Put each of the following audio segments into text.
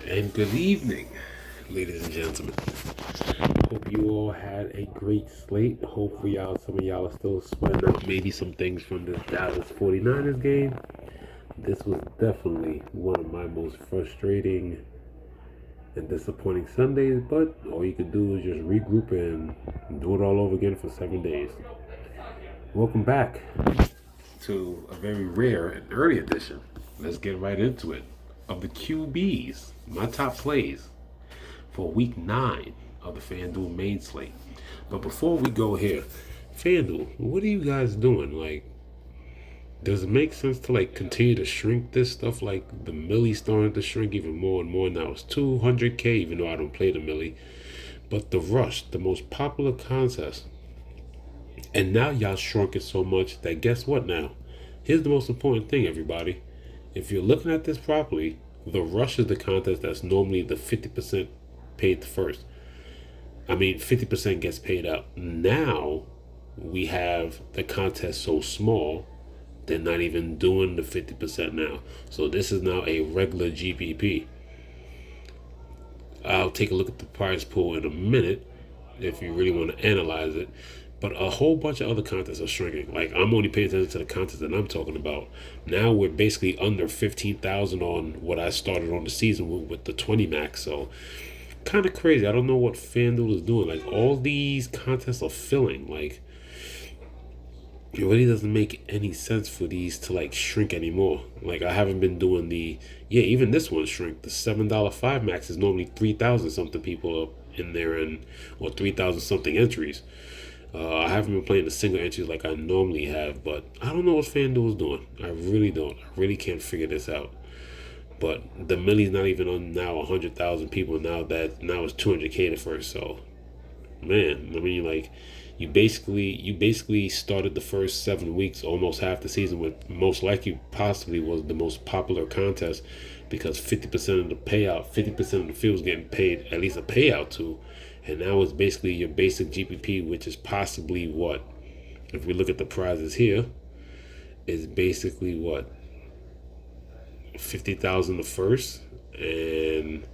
And good evening, ladies and gentlemen. Hope you all had a great slate. Hopefully, some of y'all are still sweating out maybe some things from the Dallas 49ers game. This was definitely one of my most frustrating and disappointing Sundays, but all you can do is just regroup and do it all over again for 7 days. Welcome back to a very rare and early edition. Let's get right into it. Of the QBs, my top plays for week 9 of the FanDuel main slate. But before we go here, FanDuel, what are you guys doing? Like, does it make sense to continue to shrink this stuff? Like the millie starting to shrink even more and more now. It's 200K, even though I don't play the millie. But the rush, the most popular contest, and now y'all shrunk it so much that guess what now? Here's the most important thing, everybody. If you're looking at this properly, the rush is the contest that's normally the 50% paid first. 50% gets paid out. Now we have the contest so small, they're not even doing the 50% now. So this is now a regular GPP. I'll take a look at the prize pool in a minute if you really want to analyze it. But a whole bunch of other contests are shrinking. Like, I'm only paying attention to the contest that I'm talking about. Now we're basically under 15,000 on what I started on the season with the 20 max. So kind of crazy. I don't know what FanDuel is doing. Like, all these contests are filling. Like, it really doesn't make any sense for these to shrink anymore. Like, I haven't been doing even this one shrink. The $7 5 max is normally 3,000 something people up in there, and or 3,000 something entries. I haven't been playing the single entries like I normally have, but I don't know what FanDuel is doing. I really don't. I really can't figure this out. But the millie's not even on now 100,000 people now it's 200K the first. So man, you basically started the first 7 weeks, almost half the season, with most likely possibly was the most popular contest because 50% of the payout, 50% of the field was getting paid at least a payout to, and now it's basically your basic GPP, which is possibly what, if we look at the prizes here, is basically what 50,000 the first, and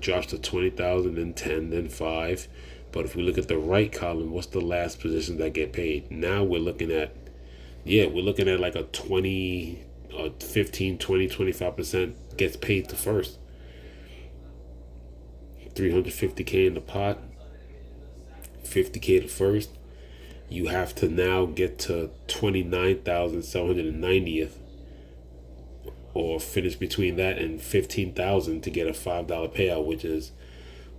drops to 20,000, then 10, then 5. But if we look at the right column, what's the last positions that get paid? Now we're looking at like a 20, 15, 20, 25% gets paid to first. 350K in the pot, 50K to first. You have to now get to 29,790th or finish between that and 15,000 to get a $5 payout, which is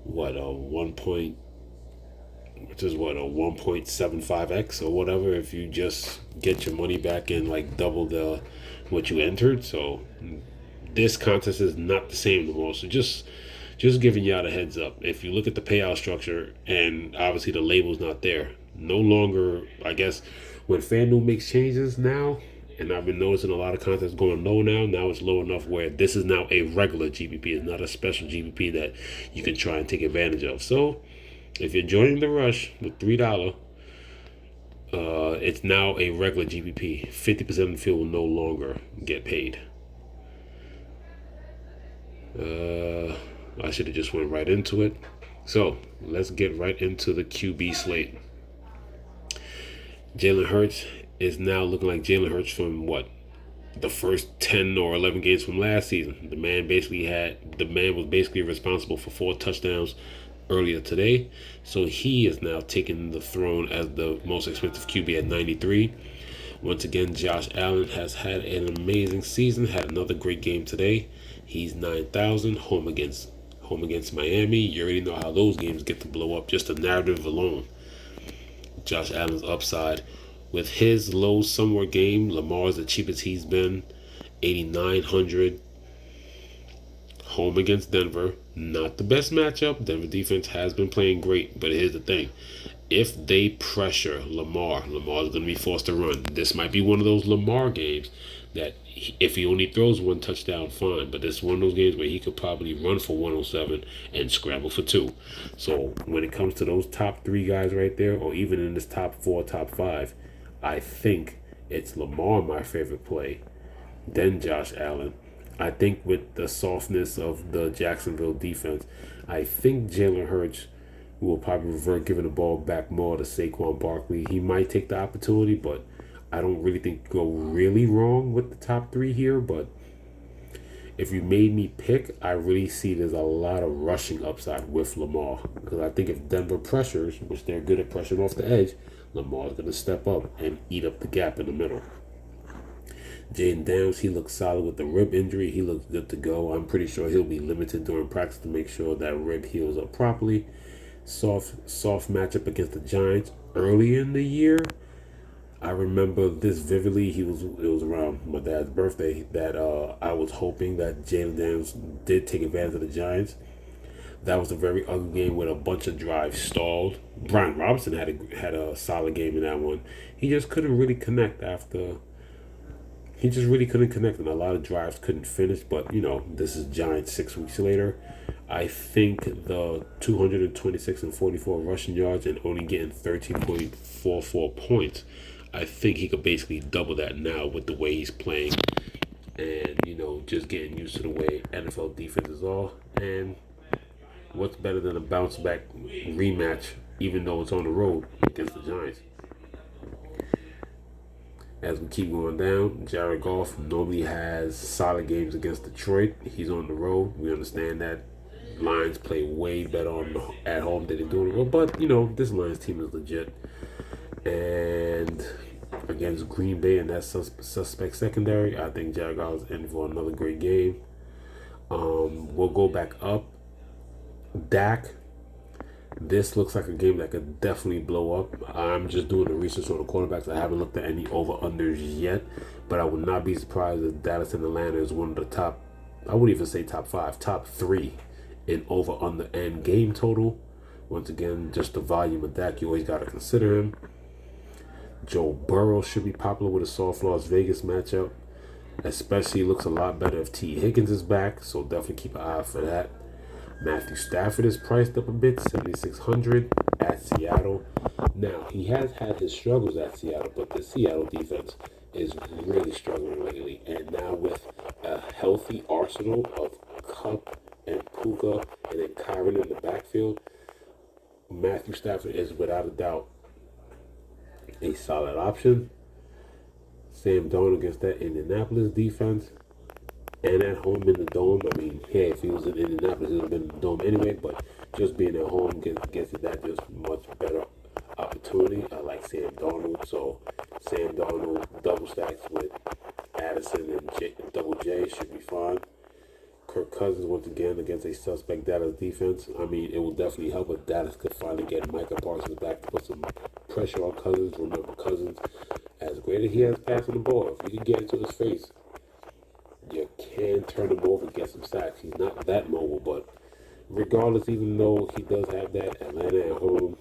what a 1.75x or whatever if you just get your money back and double the what you entered. So this contest is not the same anymore. So just giving y'all a heads up. If you look at the payout structure, and obviously the label's not there, no longer, I guess, when FanDuel makes changes now, and I've been noticing a lot of contests going low now. Now it's low enough where this is now a regular GPP. It's not a special GPP that you can try and take advantage of. So if you're joining the rush with $3, it's now a regular GPP. 50% of the field will no longer get paid. I should have just went right into it. So let's get right into the QB slate. Jalen Hurts is now looking like Jalen Hurts from the first 10 or 11 games from last season. The man was basically responsible for 4 touchdowns earlier today. So he is now taking the throne as the most expensive QB at 93. Once again, Josh Allen has had an amazing season, had another great game today. He's 9,000 home against Miami. You already know how those games get to blow up, just the narrative alone. Josh Allen's upside. With his low summer game, Lamar's the cheapest he's been, 8,900. Home against Denver. Not the best matchup. Denver defense has been playing great, but here's the thing. If they pressure Lamar's going to be forced to run. This might be one of those Lamar games that if he only throws 1 touchdown, fine. But this is one of those games where he could probably run for 107 and scramble for 2. So when it comes to those top 3 guys right there, or even in this top 4, top 5, I think it's Lamar my favorite play, then Josh Allen. I think with the softness of the Jacksonville defense, I think Jalen Hurts will probably revert giving the ball back more to Saquon Barkley. He might take the opportunity, but I don't really think you go really wrong with the top three here. But if you made me pick, I really see there's a lot of rushing upside with Lamar. Because I think if Denver pressures, which they're good at pressuring off the edge, Lamar's going to step up and eat up the gap in the middle. Jayden Downs, he looks solid with the rib injury. He looks good to go. I'm pretty sure he'll be limited during practice to make sure that rib heals up properly. Soft matchup against the Giants early in the year. I remember this vividly. It was around my dad's birthday that I was hoping that Jalen Downs did take advantage of the Giants. That was a very ugly game with a bunch of drives stalled. Brian Robinson had a solid game in that one. He just couldn't really connect after. He just really couldn't connect, and a lot of drives couldn't finish. But this is Giants 6 weeks later. I think the 226 and 44 rushing yards and only getting 13.44 points. I think he could basically double that now with the way he's playing, and just getting used to the way NFL defenses are. And what's better than a bounce back rematch, even though it's on the road against the Giants? As we keep going down, Jared Goff normally has solid games against Detroit. He's on the road. We understand that Lions play way better at home than they do on the road. But, this Lions team is legit. And against Green Bay and that suspect secondary, I think Jared Goff is in for another great game. We'll go back up. Dak. This looks like a game that could definitely blow up. I'm just doing the research on the quarterbacks. I haven't looked at any over-unders yet, but I would not be surprised if Dallas and Atlanta is one of the top, I wouldn't even say top 5, top 3 in over-under and game total. Once again, just the volume of Dak, you always got to consider him. Joe Burrow should be popular with a soft Las Vegas matchup. Especially looks a lot better if T. Higgins is back, so definitely keep an eye out for that. Matthew Stafford is priced up a bit, $7,600 at Seattle. Now, he has had his struggles at Seattle, but the Seattle defense is really struggling lately. And now with a healthy arsenal of Kupp and Puka and then Kyron in the backfield, Matthew Stafford is without a doubt a solid option. Sam Darnold against that Indianapolis defense. And at home in the dome, I mean, hey, if he was in Indianapolis, he would have been in the dome anyway, but just being at home gets it that just much better opportunity. I like Sam Darnold, so Sam Darnold double stacks with Addison and Double J should be fine. Kirk Cousins once again against a suspect Dallas defense. I mean, it will definitely help if Dallas could finally get Micah Parsons back to put some pressure on Cousins. Remember, Cousins, as great as he has passing the ball, if you can get into his face, you can turn him over and get some sacks. He's not that mobile, but regardless, even though he does have that Atlanta at home,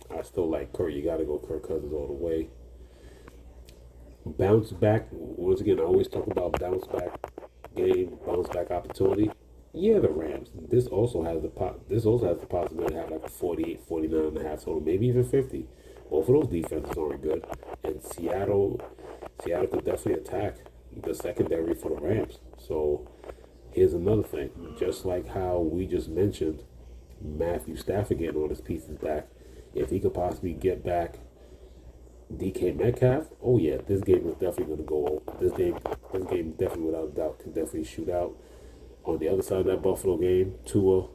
I still like Kirk. You got to go Kirk Cousins all the way. Bounce back. Once again, I always talk about bounce back game, bounce back opportunity. Yeah, the Rams. This also has the possibility to have like a 48, 49 and a half total, maybe even 50. Both of those defenses aren't good, and Seattle could definitely attack the secondary for the Rams. So here's another thing. Just like how we just mentioned, Matthew Stafford getting all his pieces back. If he could possibly get back DK Metcalf, oh yeah, this game is definitely going to go over. This game definitely without a doubt can definitely shoot out. On the other side of that Buffalo game, Tua,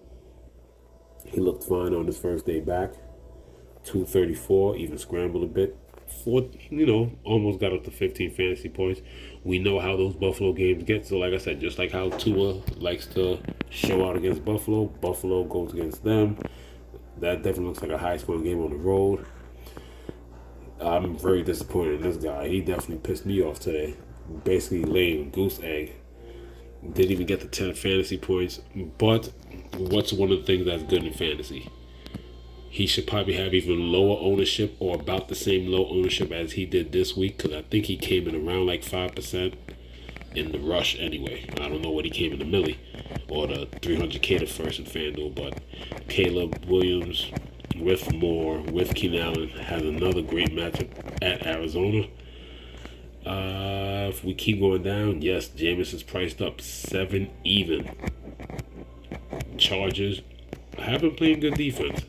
he looked fine on his first day back. 234, even scrambled a bit. Almost got up to 15 fantasy points. We know how those Buffalo games get. So, like I said, just like how Tua likes to show out against Buffalo, Buffalo goes against them. That definitely looks like a high-scoring game on the road. I'm very disappointed in this guy. He definitely pissed me off today. Basically laying goose egg. Didn't even get the 10 fantasy points. But what's one of the things that's good in fantasy? He should probably have even lower ownership or about the same low ownership as he did this week, because I think he came in around like 5% in the rush anyway. I don't know what he came in the milli or the 300K to first in FanDuel, but Caleb Williams with Keenan Allen has another great matchup at Arizona. If we keep going down, yes, Jameis is priced up 7 even. Chargers have been playing good defense.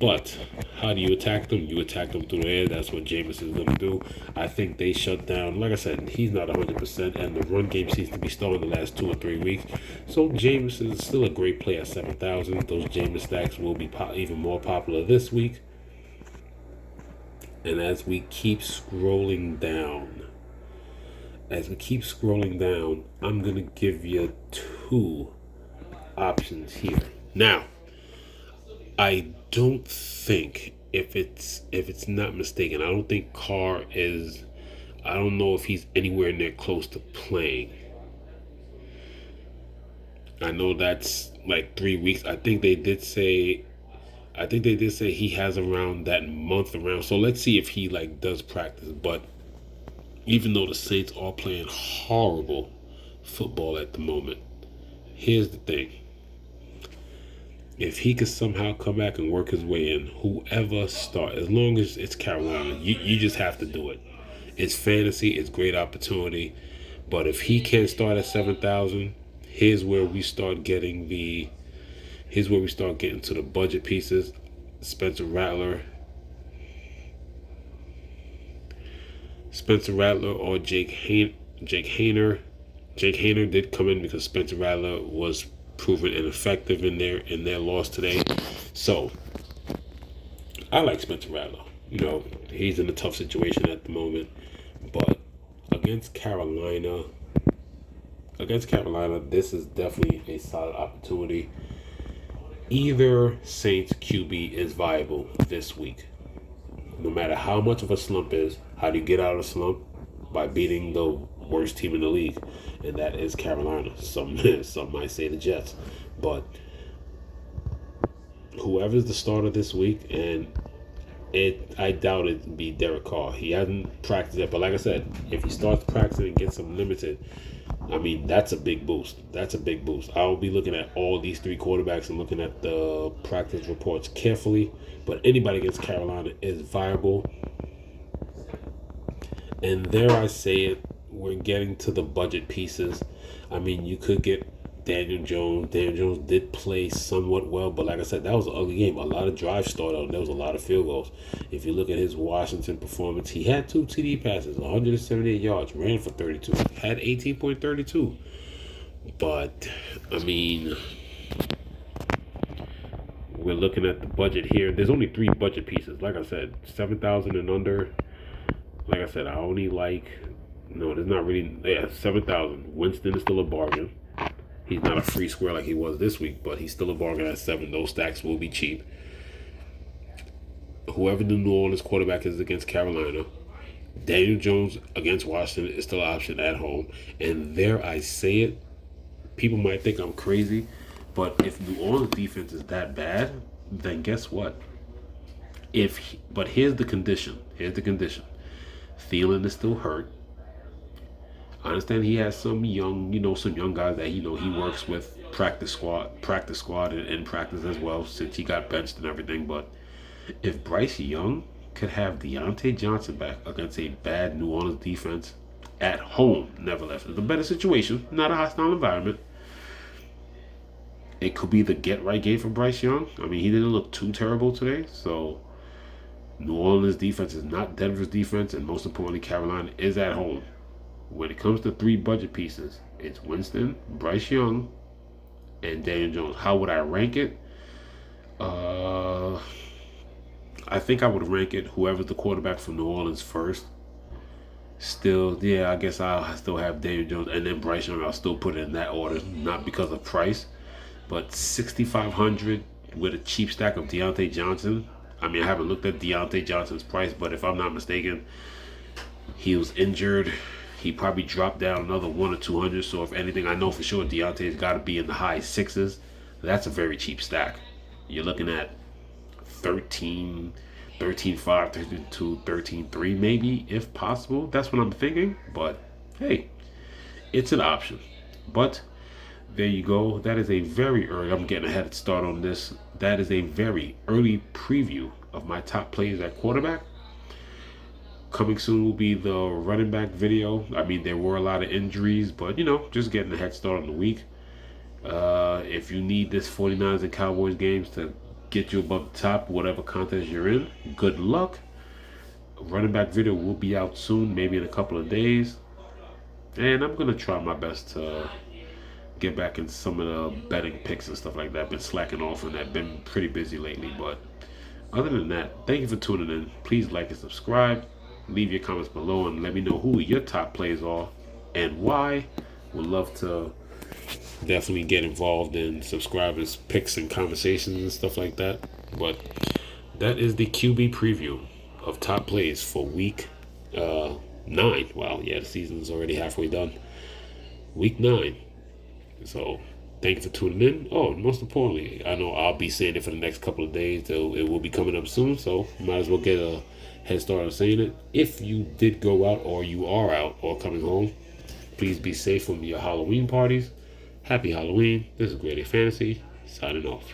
But how do you attack them? You attack them through the air. That's what Jameis is going to do. I think they shut down. Like I said, he's not 100%, and the run game seems to be stalling the last 2 or 3 weeks. So Jameis is still a great play at 7,000. Those Jameis stacks will be even more popular this week. And as we keep scrolling down, I'm going to give you 2 options here. Now, I don't think, if it's not mistaken, I don't think Carr is. I don't know if he's anywhere near close to playing. I know that's like 3 weeks. I think they did say he has around that month around. So let's see if he like does practice. But even though the Saints are playing horrible football at the moment, here's the thing. If he could somehow come back and work his way in, whoever starts, as long as it's Carolina, you just have to do it. It's fantasy, it's great opportunity. But if he can't start at 7,000, here's where we start getting to the budget pieces. Spencer Rattler or Jake Hayner. Jake Hayner did come in because Spencer Rattler was proven ineffective in their loss today. So I like Spencer Rattler. He's in a tough situation at the moment. But against Carolina, this is definitely a solid opportunity. Either Saints QB is viable this week. No matter how much of a slump is, how do you get out of a slump? By beating the worst team in the league, and that is Carolina. Some might say the Jets, but whoever's the starter this week, and I doubt it'd be Derek Carr. He hasn't practiced yet, but like I said, if he starts practicing and gets some limited, I mean, that's a big boost. I'll be looking at all these 3 quarterbacks and looking at the practice reports carefully, but anybody against Carolina is viable. And there I say it, we're getting to the budget pieces. I mean, you could get Daniel Jones. Daniel Jones did play somewhat well, but like I said, that was an ugly game. A lot of drives started out. There was a lot of field goals. If you look at his Washington performance, he had 2 TD passes, 178 yards, ran for 32, had 18.32. But, I mean, we're looking at the budget here. There's only 3 budget pieces. Like I said, 7,000 and under. Like I said, I only like, there's not really, 7,000. Winston is still a bargain. He's not a free square like he was this week, but he's still a bargain at 7. Those stacks will be cheap. Whoever the New Orleans quarterback is against Carolina, Daniel Jones against Washington is still an option at home. And there I say it, people might think I'm crazy, but if New Orleans defense is that bad, then guess what? But here's the condition. Thielen is still hurt. I understand he has some young guys that he works with practice squad and practice as well, since he got benched and everything. But if Bryce Young could have Deontay Johnson back against a bad New Orleans defense at home, nevertheless, it's a better situation, not a hostile environment. It could be the get-right game for Bryce Young. I mean, he didn't look too terrible today, so New Orleans defense is not Denver's defense, and most importantly, Carolina is at home. When it comes to 3 budget pieces, it's Winston, Bryce Young, and Daniel Jones. How would I rank it? I think I would rank it whoever's the quarterback from New Orleans first. Still, I guess I'll still have Daniel Jones, and then Bryce Young. I'll still put it in that order, not because of price, but 6,500 with a cheap stack of Deontay Johnson. I mean, I haven't looked at Deontay Johnson's price, but if I'm not mistaken, he was injured. He probably dropped down another 100 or 200. So if anything, I know for sure Deontay's got to be in the high 6s. That's a very cheap stack. You're looking at 13, 13.5, 13.2, 13.3 maybe, if possible. That's what I'm thinking. But hey, it's an option. But there you go. That is a very early, I'm getting a head start on this. That is a very early preview of my top players at quarterback. Coming soon will be the running back video. I mean, there were a lot of injuries, but just getting a head start on the week. If you need this 49ers and Cowboys games to get you above the top, whatever contest you're in, good luck. Running back video will be out soon, maybe in a couple of days. And I'm going to try my best to get back in some of the betting picks and stuff like that. I've been slacking off on that. Been pretty busy lately, but other than that, thank you for tuning in. Please like and subscribe. Leave your comments below and let me know who your top plays are and why. Would love to definitely get involved in subscribers' picks and conversations and stuff like that. But that is the QB preview of top plays for week 9. Wow, yeah, the season's already halfway done. Week 9. So thank you for tuning in. Oh, most importantly, I know I'll be saying it for the next couple of days, so it will be coming up soon. So might as well get a head start on saying it. If you did go out, or you are out, or coming home, please be safe from your Halloween parties. Happy Halloween. This is Grady Fantasy, signing off.